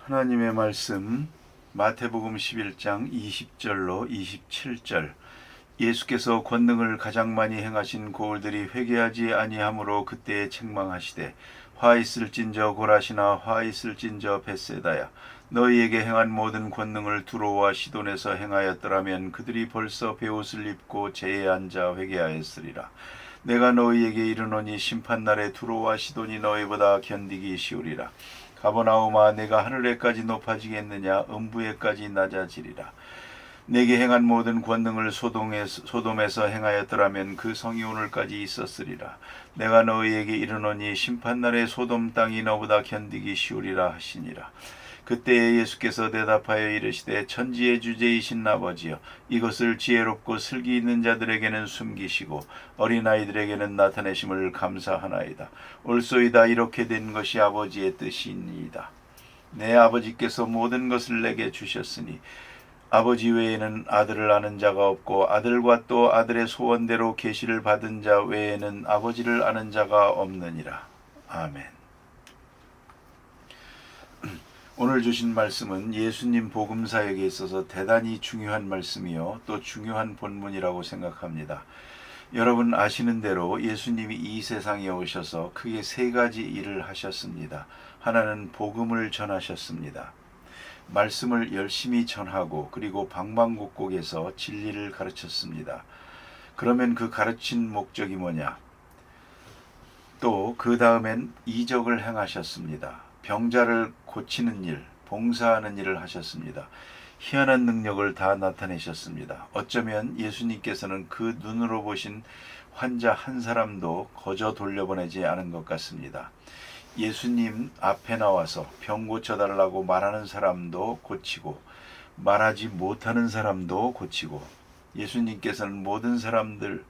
하나님의 말씀 마태복음 11장 20절로 27절. 예수께서 권능을 가장 많이 행하신 고을들이 회개하지 아니하므로 그때에 책망하시되 화 있을진저 고라시나 화 있을진저 벳세다야, 너희에게 행한 모든 권능을 두로와 시돈에서 행하였더라면 그들이 벌써 베옷을 입고 제에 앉아 회개하였으리라. 내가 너희에게 이르노니 심판날에 두로와 시돈이 너희보다 견디기 쉬우리라. 가버나움아, 내가 하늘에까지 높아지겠느냐? 음부에까지 낮아지리라. 내게 행한 모든 권능을 소돔에서 행하였더라면 그 성이 오늘까지 있었으리라. 내가 너희에게 이르노니 심판날에 소돔 땅이 너보다 견디기 쉬우리라 하시니라. 그때에 예수께서 대답하여 이르시되 천지의 주제이신 아버지여, 이것을 지혜롭고 슬기 있는 자들에게는 숨기시고 어린아이들에게는 나타내심을 감사하나이다. 옳소이다. 이렇게 된 것이 아버지의 뜻이니이다. 내 아버지께서 모든 것을 내게 주셨으니 아버지 외에는 아들을 아는 자가 없고 아들과 또 아들의 소원대로 계시를 받은 자 외에는 아버지를 아는 자가 없느니라. 아멘. 오늘 주신 말씀은 예수님 복음사역에 있어서 대단히 중요한 말씀이요, 또 중요한 본문이라고 생각합니다. 여러분 아시는 대로 예수님이 이 세상에 오셔서 크게 세 가지 일을 하셨습니다. 하나는 복음을 전하셨습니다. 말씀을 열심히 전하고 그리고 방방곡곡에서 진리를 가르쳤습니다. 그러면 그 가르친 목적이 뭐냐? 또 그 다음엔 이적을 행하셨습니다. 병자를 고치는 일, 봉사하는 일을 하셨습니다. 희한한 능력을 다 나타내셨습니다. 어쩌면 예수님께서는 그 눈으로 보신 환자 한 사람도 거저 돌려보내지 않은 것 같습니다. 예수님 앞에 나와서 병 고쳐달라고 말하는 사람도 고치고 말하지 못하는 사람도 고치고, 예수님께서는 모든 사람들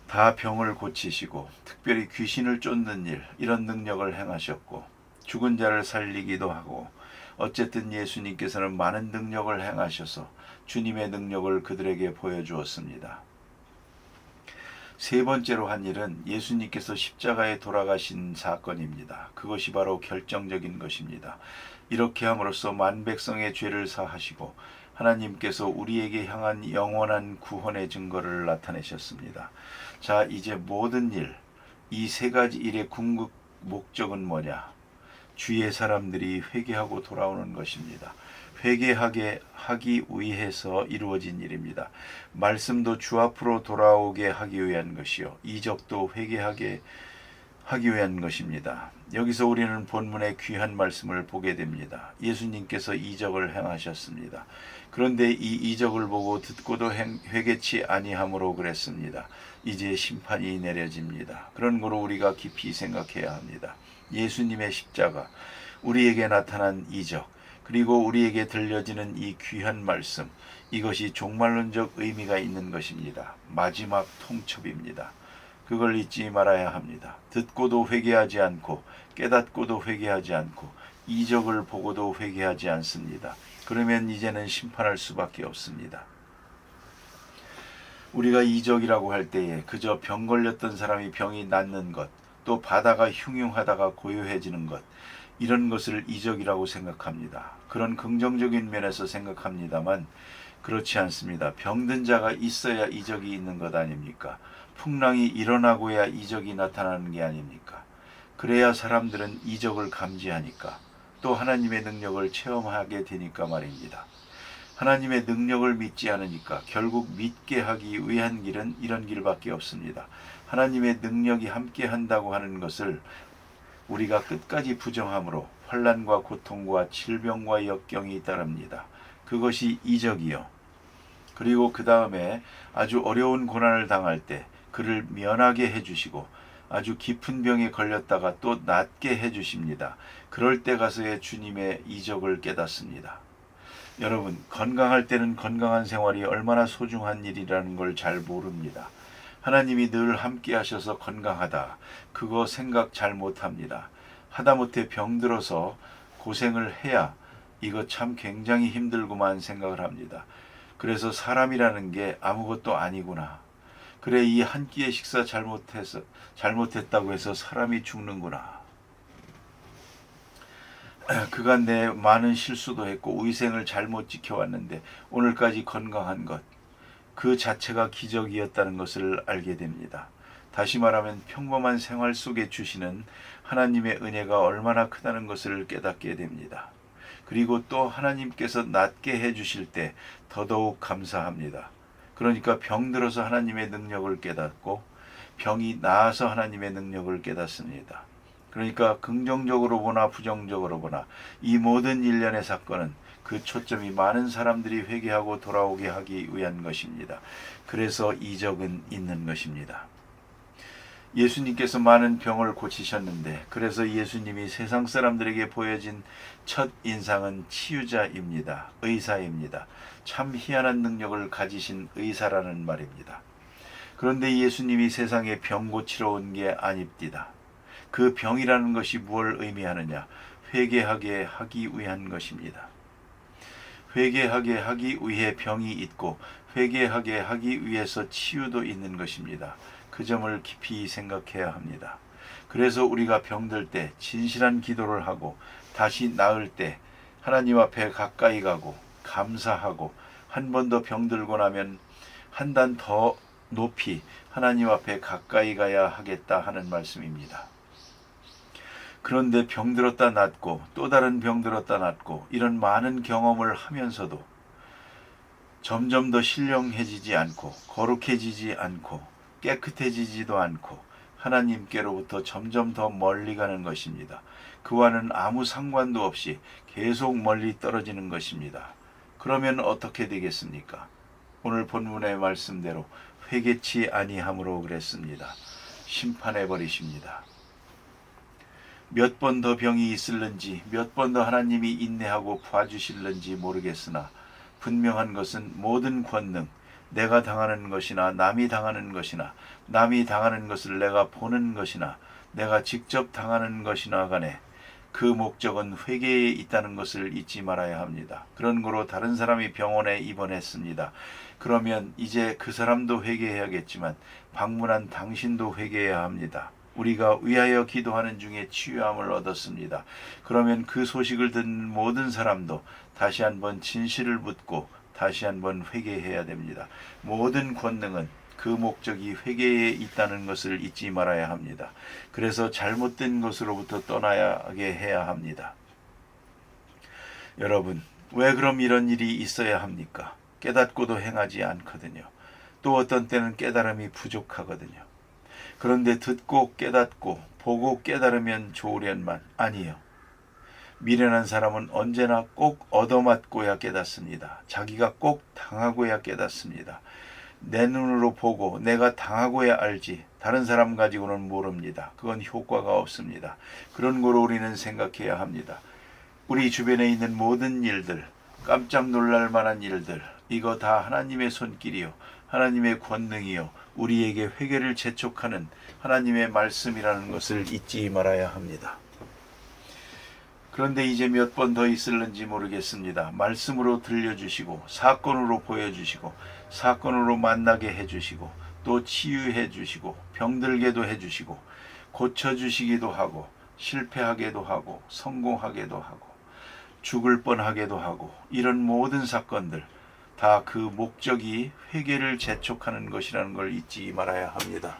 다 병을 고치시고 특별히 귀신을 쫓는 일, 이런 능력을 행하셨고 죽은 자를 살리기도 하고, 어쨌든 예수님께서는 많은 능력을 행하셔서 주님의 능력을 그들에게 보여주었습니다. 세 번째로 한 일은 예수님께서 십자가에 돌아가신 사건입니다. 그것이 바로 결정적인 것입니다. 이렇게 함으로써 만백성의 죄를 사하시고 하나님께서 우리에게 향한 영원한 구원의 증거를 나타내셨습니다. 자, 이제 모든 일, 이 세 가지 일의 궁극 목적은 뭐냐? 주의 사람들이 회개하고 돌아오는 것입니다. 회개하게 하기 위해서 이루어진 일입니다. 말씀도 주 앞으로 돌아오게 하기 위한 것이요, 이적도 회개하게 하기 위한 것입니다. 여기서 우리는 본문의 귀한 말씀을 보게 됩니다. 예수님께서 이적을 행하셨습니다. 그런데 이 이적을 보고 듣고도 회개치 아니함으로 그랬습니다. 이제 심판이 내려집니다. 그런 거로 우리가 깊이 생각해야 합니다. 예수님의 십자가, 우리에게 나타난 이적, 그리고 우리에게 들려지는 이 귀한 말씀, 이것이 종말론적 의미가 있는 것입니다. 마지막 통첩입니다. 그걸 잊지 말아야 합니다. 듣고도 회개하지 않고 깨닫고도 회개하지 않고 이적을 보고도 회개하지 않습니다. 그러면 이제는 심판할 수밖에 없습니다. 우리가 이적이라고 할 때에 그저 병 걸렸던 사람이 병이 낫는 것, 또 바다가 흉흉하다가 고요해지는 것, 이런 것을 이적이라고 생각합니다. 그런 긍정적인 면에서 생각합니다만 그렇지 않습니다. 병든 자가 있어야 이적이 있는 것 아닙니까? 풍랑이 일어나고야 이적이 나타나는 게 아닙니까? 그래야 사람들은 이적을 감지하니까, 또 하나님의 능력을 체험하게 되니까 말입니다. 하나님의 능력을 믿지 않으니까 결국 믿게 하기 위한 길은 이런 길밖에 없습니다. 하나님의 능력이 함께 한다고 하는 것을 우리가 끝까지 부정함으로 환난과 고통과 질병과 역경이 따릅니다. 그것이 이적이요. 그리고 그 다음에 아주 어려운 고난을 당할 때 그를 면하게 해주시고, 아주 깊은 병에 걸렸다가 또 낫게 해주십니다. 그럴 때 가서야 주님의 이적을 깨닫습니다. 여러분, 건강할 때는 건강한 생활이 얼마나 소중한 일이라는 걸 잘 모릅니다. 하나님이 늘 함께 하셔서 건강하다, 그거 생각 잘 못합니다. 하다못해 병들어서 고생을 해야 이거 참 굉장히 힘들구만 생각을 합니다. 그래서 사람이라는 게 아무것도 아니구나. 그래, 이 한 끼의 식사 잘못했다고 해서 사람이 죽는구나. 그간 내 많은 실수도 했고 위생을 잘못 지켜왔는데 오늘까지 건강한 것, 그 자체가 기적이었다는 것을 알게 됩니다. 다시 말하면 평범한 생활 속에 주시는 하나님의 은혜가 얼마나 크다는 것을 깨닫게 됩니다. 그리고 또 하나님께서 낫게 해주실 때 더더욱 감사합니다. 그러니까 병들어서 하나님의 능력을 깨닫고 병이 나아서 하나님의 능력을 깨닫습니다. 그러니까 긍정적으로 보나 부정적으로 보나 이 모든 일련의 사건은 그 초점이 많은 사람들이 회개하고 돌아오게 하기 위한 것입니다. 그래서 이적은 있는 것입니다. 예수님께서 많은 병을 고치셨는데 그래서 예수님이 세상 사람들에게 보여진 첫 인상은 치유자입니다. 의사입니다. 참 희한한 능력을 가지신 의사라는 말입니다. 그런데 예수님이 세상에 병 고치러 온 게 아닙니다. 그 병이라는 것이 무엇을 의미하느냐? 회개하게 하기 위한 것입니다. 회개하게 하기 위해 병이 있고 회개하게 하기 위해서 치유도 있는 것입니다. 그 점을 깊이 생각해야 합니다. 그래서 우리가 병들 때 진실한 기도를 하고 다시 나을 때 하나님 앞에 가까이 가고 감사하고 한 번 더 병들고 나면 한 단 더 높이 하나님 앞에 가까이 가야 하겠다 하는 말씀입니다. 그런데 병들었다 낫고 또 다른 병들었다 낫고 이런 많은 경험을 하면서도 점점 더 신령해지지 않고 거룩해지지 않고 깨끗해지지도 않고 하나님께로부터 점점 더 멀리 가는 것입니다. 그와는 아무 상관도 없이 계속 멀리 떨어지는 것입니다. 그러면 어떻게 되겠습니까? 오늘 본문의 말씀대로 회개치 아니함으로 그랬습니다. 심판해 버리십니다. 몇 번 더 병이 있을는지 몇 번 더 하나님이 인내하고 봐주실는지 모르겠으나 분명한 것은 모든 권능, 내가 당하는 것이나 남이 당하는 것이나 남이 당하는 것을 내가 보는 것이나 내가 직접 당하는 것이나 간에 그 목적은 회개에 있다는 것을 잊지 말아야 합니다. 그런 거로 다른 사람이 병원에 입원했습니다. 그러면 이제 그 사람도 회개해야겠지만 방문한 당신도 회개해야 합니다. 우리가 위하여 기도하는 중에 치유함을 얻었습니다. 그러면 그 소식을 듣는 모든 사람도 다시 한번 진실을 묻고 다시 한번 회개해야 됩니다. 모든 권능은 그 목적이 회개에 있다는 것을 잊지 말아야 합니다. 그래서 잘못된 것으로부터 떠나게 해야 합니다. 여러분, 왜 그럼 이런 일이 있어야 합니까? 깨닫고도 행하지 않거든요. 또 어떤 때는 깨달음이 부족하거든요. 그런데 듣고 깨닫고 보고 깨달으면 좋으련만 아니요. 미련한 사람은 언제나 꼭 얻어맞고야 깨닫습니다. 자기가 꼭 당하고야 깨닫습니다. 내 눈으로 보고 내가 당하고야 알지 다른 사람 가지고는 모릅니다. 그건 효과가 없습니다. 그런 거로 우리는 생각해야 합니다. 우리 주변에 있는 모든 일들, 깜짝 놀랄 만한 일들, 이거 다 하나님의 손길이요 하나님의 권능이요 우리에게 회개를 재촉하는 하나님의 말씀이라는 것을 잊지 말아야 합니다. 그런데 이제 몇 번 더 있을는지 모르겠습니다. 말씀으로 들려주시고 사건으로 보여주시고 사건으로 만나게 해주시고 또 치유해 주시고 병들게도 해주시고 고쳐주시기도 하고 실패하게도 하고 성공하게도 하고 죽을 뻔하게도 하고 이런 모든 사건들 다 그 목적이 회개를 재촉하는 것이라는 걸 잊지 말아야 합니다.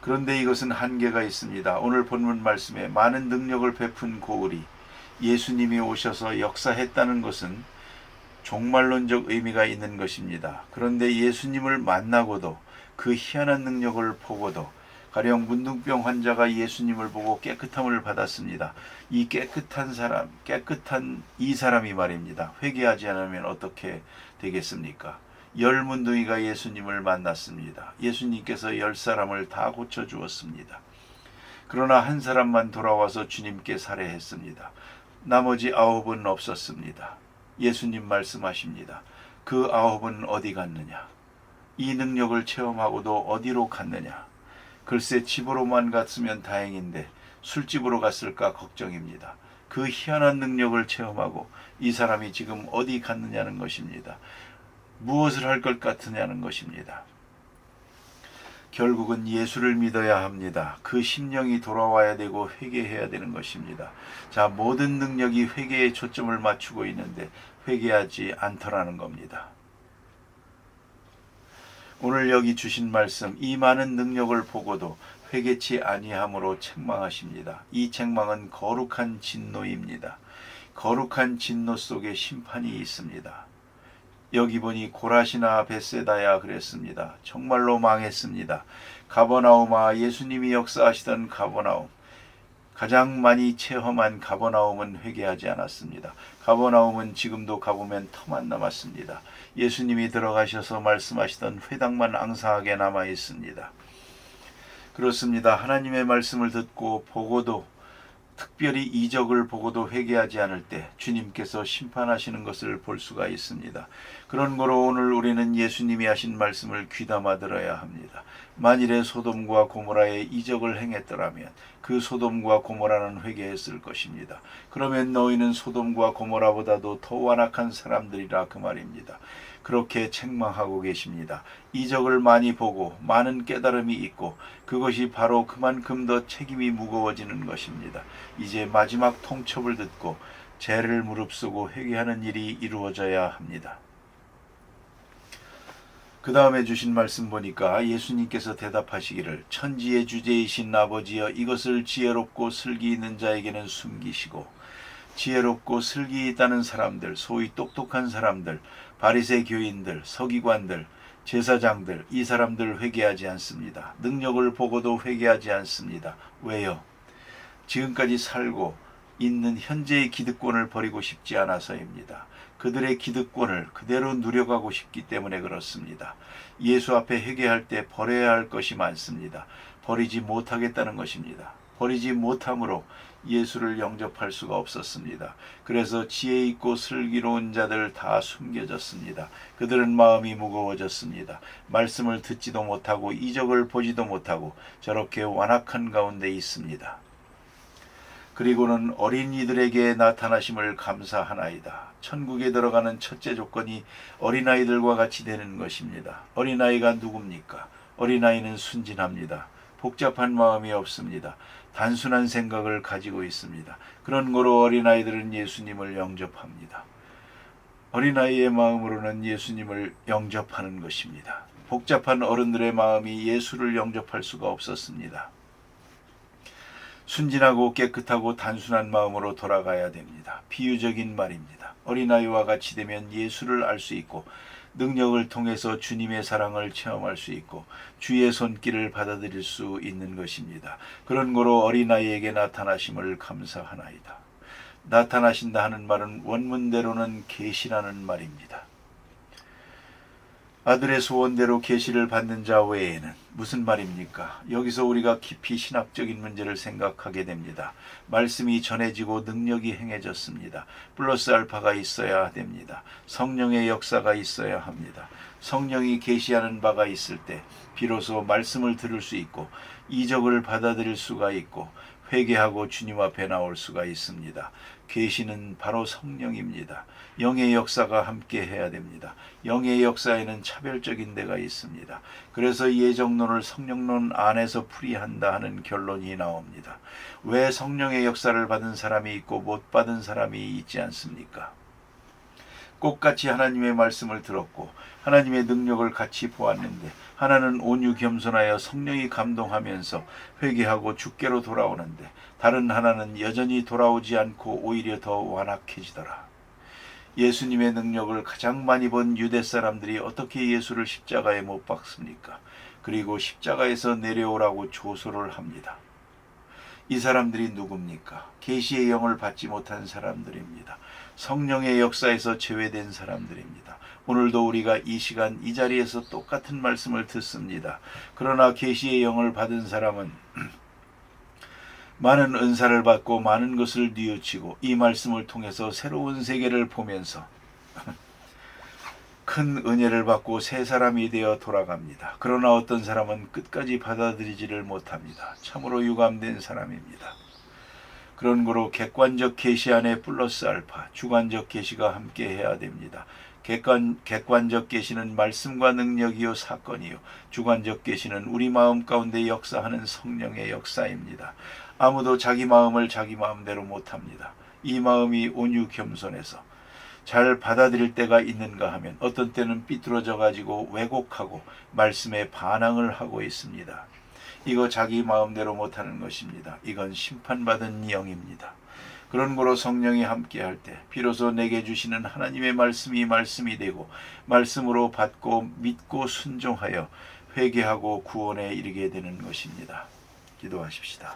그런데 이것은 한계가 있습니다. 오늘 본문 말씀에 많은 능력을 베푼 고울이 예수님이 오셔서 역사했다는 것은 종말론적 의미가 있는 것입니다. 그런데 예수님을 만나고도 그 희한한 능력을 보고도 가령 문둥병 환자가 예수님을 보고 깨끗함을 받았습니다. 이 깨끗한 사람, 깨끗한 이 사람이 말입니다. 회개하지 않으면 어떻게 되겠습니까? 10문둥이가 예수님을 만났습니다. 예수님께서 10사람을 다 고쳐주었습니다. 그러나 한 사람만 돌아와서 주님께 살해했습니다. 나머지 9은 없었습니다. 예수님 말씀하십니다. 그 9은 어디 갔느냐? 이 능력을 체험하고도 어디로 갔느냐? 글쎄 집으로만 갔으면 다행인데 술집으로 갔을까 걱정입니다. 그 희한한 능력을 체험하고 이 사람이 지금 어디 갔느냐는 것입니다. 무엇을 할 것 같으냐는 것입니다. 결국은 예수를 믿어야 합니다. 그 심령이 돌아와야 되고 회개해야 되는 것입니다. 자, 모든 능력이 회개에 초점을 맞추고 있는데 회개하지 않더라는 겁니다. 오늘 여기 주신 말씀, 이 많은 능력을 보고도 회개치 아니함으로 책망하십니다. 이 책망은 거룩한 진노입니다. 거룩한 진노 속에 심판이 있습니다. 여기 보니 고라시나 벳세다야 그랬습니다. 정말로 망했습니다. 가버나움아, 예수님이 역사하시던 가버나움, 가장 많이 체험한 가버나움은 회개하지 않았습니다. 가버나움은 지금도 가보면 터만 남았습니다. 예수님이 들어가셔서 말씀하시던 회당만 앙상하게 남아 있습니다. 그렇습니다. 하나님의 말씀을 듣고 보고도, 특별히 이적을 보고도 회개하지 않을 때 주님께서 심판하시는 것을 볼 수가 있습니다. 그런 거로 오늘 우리는 예수님이 하신 말씀을 귀담아 들어야 합니다. 만일에 소돔과 고모라에 이적을 행했더라면 그 소돔과 고모라는 회개했을 것입니다. 그러면 너희는 소돔과 고모라보다도 더 완악한 사람들이라 그 말입니다. 그렇게 책망하고 계십니다. 이적을 많이 보고 많은 깨달음이 있고 그것이 바로 그만큼 더 책임이 무거워지는 것입니다. 이제 마지막 통첩을 듣고 죄를 무릅쓰고 회개하는 일이 이루어져야 합니다. 그 다음에 주신 말씀 보니까 예수님께서 대답하시기를 천지의 주제이신 아버지여, 이것을 지혜롭고 슬기 있는 자에게는 숨기시고, 지혜롭고 슬기 있다는 사람들, 소위 똑똑한 사람들, 바리새 교인들, 서기관들, 제사장들, 이 사람들 회개하지 않습니다. 능력을 보고도 회개하지 않습니다. 왜요? 지금까지 살고 있는 현재의 기득권을 버리고 싶지 않아서입니다. 그들의 기득권을 그대로 누려가고 싶기 때문에 그렇습니다. 예수 앞에 회개할 때 버려야 할 것이 많습니다. 버리지 못하겠다는 것입니다. 버리지 못함으로 예수를 영접할 수가 없었습니다. 그래서 지혜 있고 슬기로운 자들 다 숨겨졌습니다. 그들은 마음이 무거워졌습니다. 말씀을 듣지도 못하고 이적을 보지도 못하고 저렇게 완악한 가운데 있습니다. 그리고는 어린이들에게 나타나심을 감사하나이다. 천국에 들어가는 첫째 조건이 어린아이들과 같이 되는 것입니다. 어린아이가 누굽니까? 어린아이는 순진합니다. 복잡한 마음이 없습니다. 단순한 생각을 가지고 있습니다. 그런 거로 어린아이들은 예수님을 영접합니다. 어린아이의 마음으로는 예수님을 영접하는 것입니다. 복잡한 어른들의 마음이 예수를 영접할 수가 없었습니다. 순진하고 깨끗하고 단순한 마음으로 돌아가야 됩니다. 비유적인 말입니다. 어린아이와 같이 되면 예수를 알 수 있고 능력을 통해서 주님의 사랑을 체험할 수 있고 주의 손길을 받아들일 수 있는 것입니다. 그런 거로 어린아이에게 나타나심을 감사하나이다. 나타나신다 하는 말은 원문대로는 계시라는 말입니다. 아들의 소원대로 계시를 받는 자 외에는 무슨 말입니까? 여기서 우리가 깊이 신학적인 문제를 생각하게 됩니다. 말씀이 전해지고 능력이 행해졌습니다. 플러스 알파가 있어야 됩니다. 성령의 역사가 있어야 합니다. 성령이 계시하는 바가 있을 때 비로소 말씀을 들을 수 있고 이적을 받아들일 수가 있고 회개하고 주님 앞에 나올 수가 있습니다. 계시는 바로 성령입니다. 영의 역사가 함께 해야 됩니다. 영의 역사에는 차별적인 데가 있습니다. 그래서 예정론을 성령론 안에서 풀이한다 하는 결론이 나옵니다. 왜 성령의 역사를 받은 사람이 있고 못 받은 사람이 있지 않습니까? 똑같이 하나님의 말씀을 들었고 하나님의 능력을 같이 보았는데 하나는 온유 겸손하여 성령이 감동하면서 회개하고 주께로 돌아오는데 다른 하나는 여전히 돌아오지 않고 오히려 더 완악해지더라. 예수님의 능력을 가장 많이 본 유대 사람들이 어떻게 예수를 십자가에 못 박습니까? 그리고 십자가에서 내려오라고 조소를 합니다. 이 사람들이 누굽니까? 계시의 영을 받지 못한 사람들입니다. 성령의 역사에서 제외된 사람들입니다. 오늘도 우리가 이 시간 이 자리에서 똑같은 말씀을 듣습니다. 그러나 계시의 영을 받은 사람은 많은 은사를 받고 많은 것을 뉘우치고 이 말씀을 통해서 새로운 세계를 보면서 큰 은혜를 받고 새 사람이 되어 돌아갑니다. 그러나 어떤 사람은 끝까지 받아들이지를 못합니다. 참으로 유감된 사람입니다. 그런 거로 객관적 계시 안에 플러스 알파, 주관적 계시가 함께 해야 됩니다. 객관적 계시는 말씀과 능력이요 사건이요 주관적 계시는 우리 마음 가운데 역사하는 성령의 역사입니다. 아무도 자기 마음을 자기 마음대로 못합니다. 이 마음이 온유 겸손해서 잘 받아들일 때가 있는가 하면 어떤 때는 삐뚤어져 가지고 왜곡하고 말씀에 반항을 하고 있습니다. 이거 자기 마음대로 못하는 것입니다. 이건 심판받은 영입니다. 그런 거로 성령이 함께할 때 비로소 내게 주시는 하나님의 말씀이 되고 말씀으로 받고 믿고 순종하여 회개하고 구원에 이르게 되는 것입니다. 기도하십시다.